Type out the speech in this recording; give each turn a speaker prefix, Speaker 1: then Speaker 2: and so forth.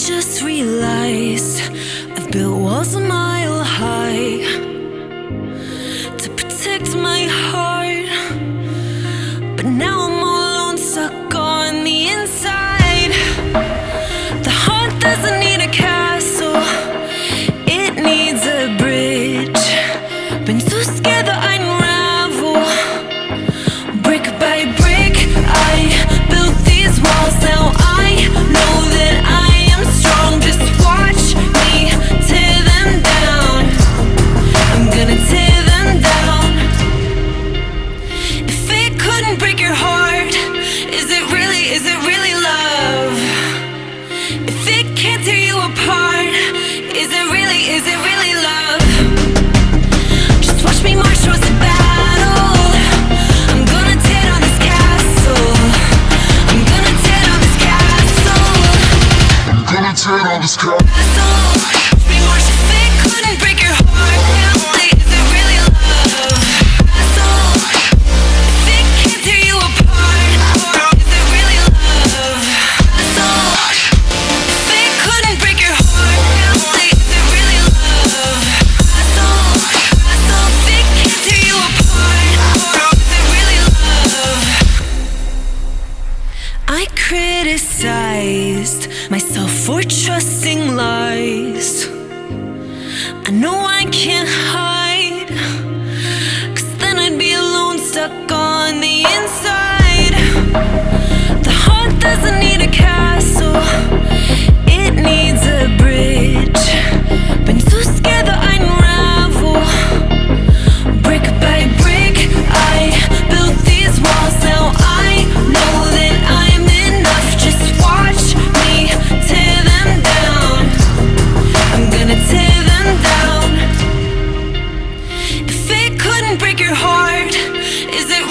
Speaker 1: just realized I've built walls a mile high to protect my heart, but now I'm all alone, stuck on the inside. The heart doesn't need a castle, it needs a bridge. Been too scared that I'd unravel. Brick by brick, I built these walls. Now I know that I am strong. Just watch me tear them down. I'm gonna tear them down. If it couldn't break your heart, is it really love? If it can't tear you apart, is it really love? Just watch me march towards the battle. I'm gonna tear down this castle. I'm gonna tear down this castle. I'm gonna tear down this castle. Watch me march. If it couldn't break your heart, is it really love? Castle. If it can't tear you apart, is it really love? Castle. If it couldn't break your heart, is it really love? Castle. If it can't tear you apart, is it really love? I criticized myself for trusting lies. I know I can't hide, 'cause then I'd be alone, stuck on the inside. The heart doesn't need a castle, it needs a bridge. Been too scared that I'd unravel. Brick by brick, I built these walls. Now I know that I'm enough. Just watch me tear them down. I'm gonna tear them down. If it couldn't break your heart, is it